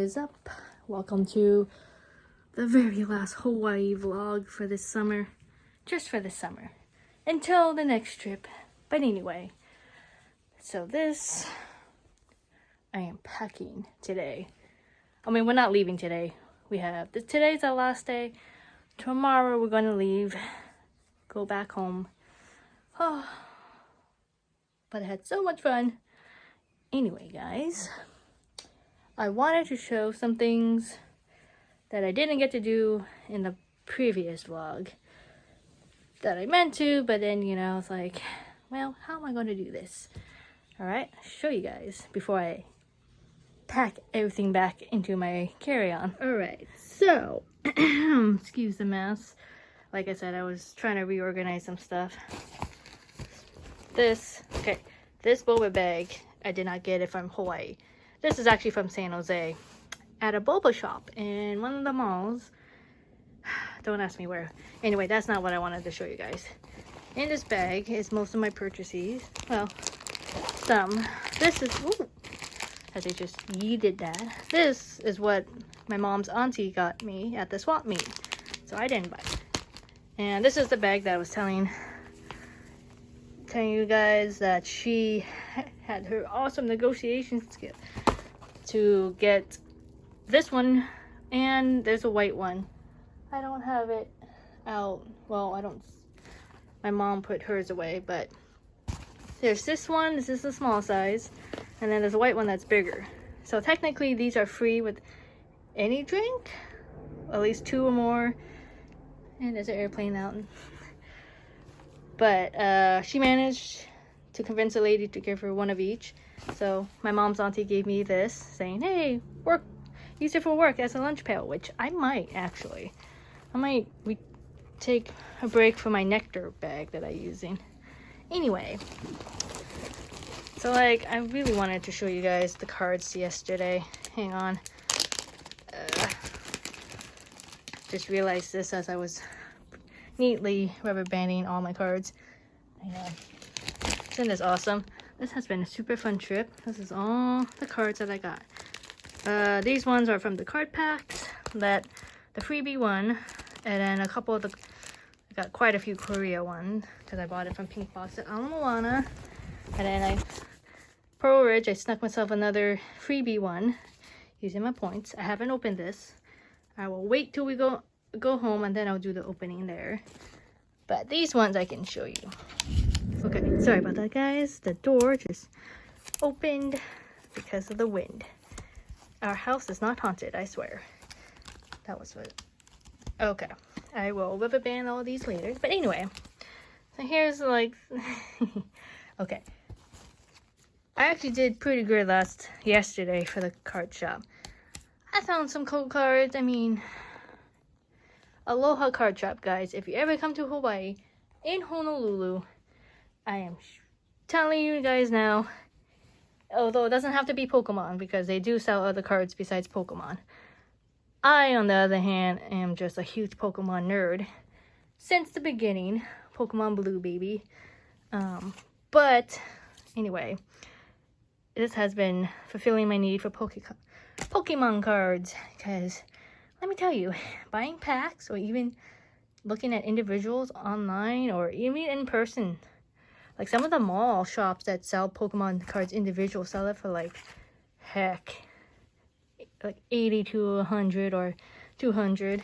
is up? Welcome to the very last Hawaii vlog for this summer. Just for this summer. Until the next trip. But anyway. So this... I am packing today. I mean, we're not leaving today. Today's our last day. Tomorrow we're gonna leave. Go back home. Oh, but I had so much fun. Anyway, guys. I wanted to show some things that I didn't get to do in the previous vlog that I meant to, but then, I was like, well, how am I going to do this? Alright, I'll show you guys before I pack everything back into my carry-on. Alright, so, excuse the mess. Like I said, I was trying to reorganize some stuff. This boba bag, I did not get it from Hawaii. This is actually from San Jose at a boba shop in one of the malls. Don't ask me where. Anyway, that's not what I wanted to show you guys. In this bag is most of my purchases. Well, some. This is, ooh, as I just yeeted that. This is what my mom's auntie got me at the swap meet. So I didn't buy it. And this is the bag that I was telling you guys that she had her awesome negotiation skill to get this one, and there's a white one. I don't have it out. Well, I don't. My mom put hers away, but there's this one. This is the small size, and then there's a white one that's bigger. So technically, these are free with any drink, at least 2 or more. And there's an airplane out. But she managed to convince a lady to give her one of each. So my mom's auntie gave me this, saying, hey, use it for work as a lunch pail, which I might actually. I might take a break from my nectar bag that I'm using. Anyway, so like, I really wanted to show you guys the cards yesterday. Hang on. Just realized this as I was neatly rubber banding all my cards. I know. Isn't this awesome? This has been a super fun trip. This is all the cards that I got. These ones are from the card packs, the freebie one, and then a couple of I got quite a few Korea ones because I bought it from Pink Box at Ala Moana. And then Pearl Ridge, I snuck myself another freebie one using my points. I haven't opened this. I will wait till we go home and then I'll do the opening there. But these ones I can show you. Okay, sorry about that, guys. The door just opened because of the wind. Our house is not haunted, I swear. That was what. Okay, I will rubber band all these later. But anyway, so here's like. Okay, I actually did pretty good yesterday for the card shop. I found some cool cards. I mean, Aloha Card Shop, guys. If you ever come to Hawaii, in Honolulu, I am telling you guys now, although it doesn't have to be Pokemon, because they do sell other cards besides Pokemon. I, on the other hand, am just a huge Pokemon nerd. Since the beginning, Pokemon Blue, baby. But, anyway, this has been fulfilling my need for Pokemon cards, because let me tell you, buying packs or even looking at individuals online or even in person, like some of the mall shops that sell Pokemon cards individual sell it for like 80 to 100 or 200.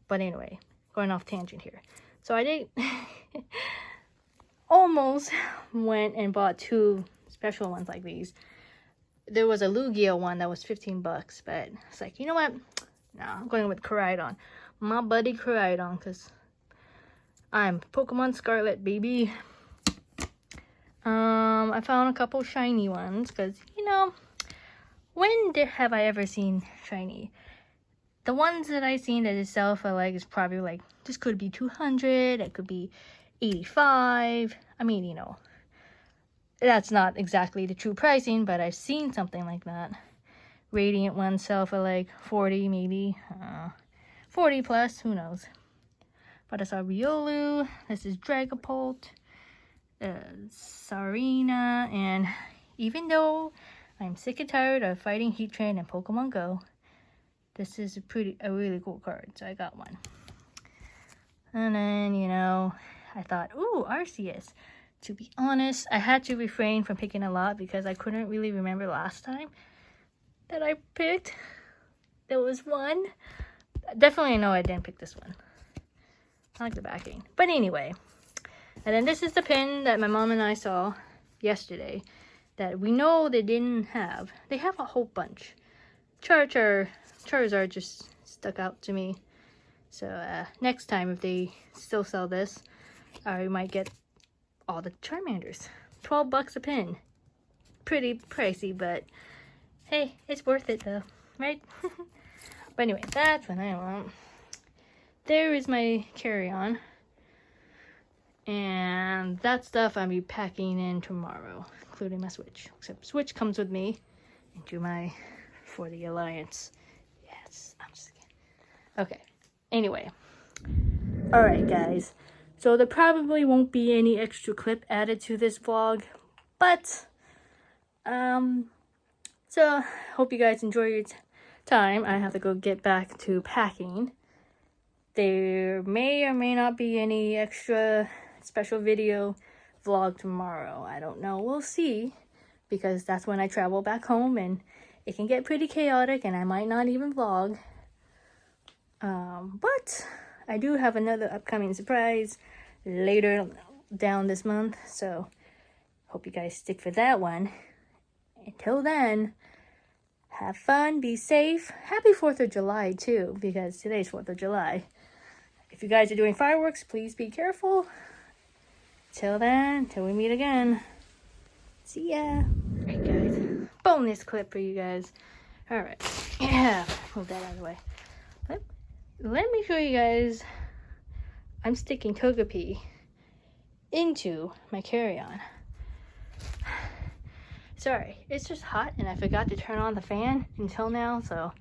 But anyway, going off tangent here. So I did almost went and bought 2 special ones like these. There was a Lugia one that was $15, but it's like, you know what? No, I'm going with Koraidon. My buddy Koraidon, because I'm Pokemon Scarlet, baby. I found a couple shiny ones, because, when have I ever seen shiny? The ones that I've seen that itself for like is probably like, this could be 200, it could be 85. I mean, that's not exactly the true pricing, but I've seen something like that. Radiant ones sell for like 40, maybe 40 plus, who knows. But I saw Riolu. This is Dragapult, Sarina, and even though I'm sick and tired of fighting Heatran and Pokemon Go. This is a really cool card, so I got one. And then, you know, I thought, ooh, Arceus. To be honest, I had to refrain from picking a lot because I couldn't really remember last time that I picked. There was one. Definitely know I didn't pick this one. I like the backing. But anyway. And then this is the pin that my mom and I saw yesterday that we know they didn't have. They have a whole bunch. Charizard just stuck out to me. So next time if they still sell this, I might get all the Charmanders. 12 bucks a pin. Pretty pricey, but hey, it's worth it though, right? But anyway, that's what I want. There is my carry-on. And that stuff I'll be packing in tomorrow, including my Switch. Except Switch comes with me into my For the Alliance. Yes, I'm just kidding. Okay, anyway. Alright guys, so there probably won't be any extra clip added to this vlog. But, so hope you guys enjoy your time. I have to go get back to packing. There may or may not be any extra special video vlog tomorrow. I don't know. We'll see. Because that's when I travel back home and it can get pretty chaotic and I might not even vlog. But I do have another upcoming surprise later down this month. So hope you guys stick for that one. Until then, have fun, be safe. Happy 4th of July too, because today's 4th of July. If you guys are doing fireworks, please be careful. Till then, till we meet again. See ya. Alright guys, bonus clip for you guys. Alright, yeah, move that out of the way. Let me show you guys, I'm sticking Togepi into my carry-on. Sorry, it's just hot and I forgot to turn on the fan until now, so,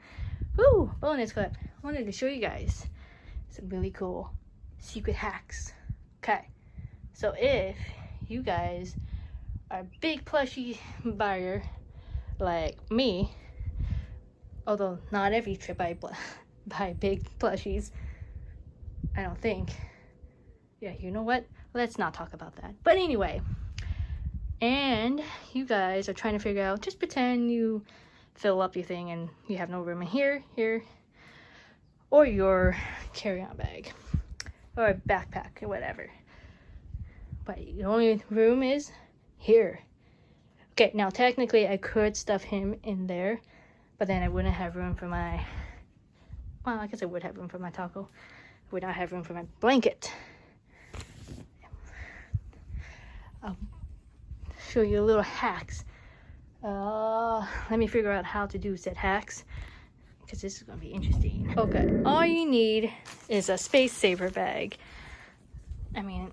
woo, bonus clip. I wanted to show you guys some really cool secret hacks. Okay, so if you guys are a big plushie buyer like me, although not every trip I buy big plushies, I don't think. Yeah, you know what? Let's not talk about that. But anyway, and you guys are trying to figure out, just pretend you fill up your thing and you have no room in here, or your carry-on bag, or a backpack, or whatever. But the only room is here. Okay, now technically I could stuff him in there, but then I wouldn't have room for my, well, I guess I would have room for my taco. I would not have room for my blanket. I'll show you little hacks. Let me figure out how to do said hacks, because this is going to be interesting. Okay, all you need is a space saver bag. I mean,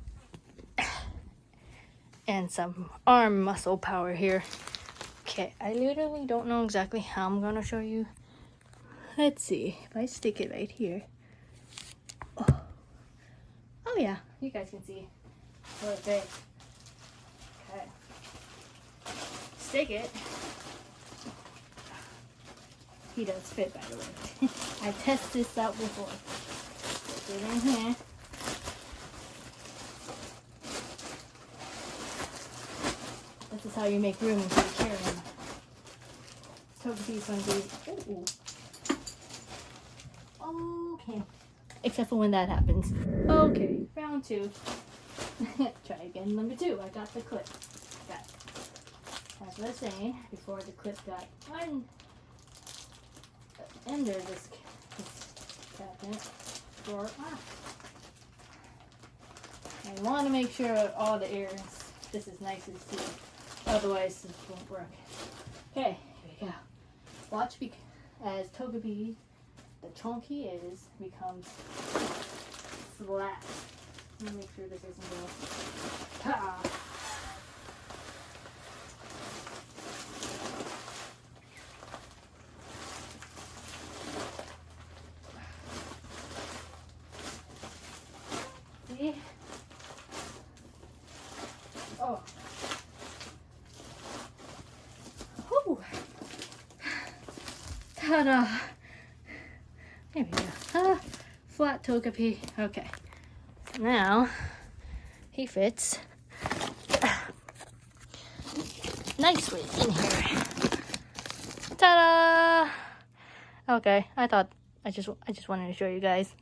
and some arm muscle power here. Okay, I literally don't know exactly how I'm going to show you. Let's see, if I stick it right here. Oh yeah, you guys can see. What a big. Okay. Stick it. He does fit, by the way. I tested this out before. Stick it in here. This is how you make room for the carry-on. Togepi's going to be... Okay. Except for when that happens. Okay, round 2. Try again, number 2. I got the clip. Got it. As I was saying, before the clip got under this cabinet drawer. I want to make sure all the air this is nice and sealed. Otherwise, this won't work. Okay, here we go. Watch as Togepi, the chunk he is, becomes flat. Let me make sure this doesn't go. Ta! See? Oh. Whew. Ta-da! There we go. Flat Togepi. Okay. Now, he fits nicely in here. Ta-da! Okay, I just wanted to show you guys.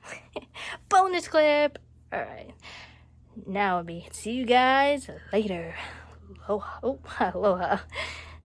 Bonus clip! Alright. Now, see you guys later. Aloha. Oh, aloha.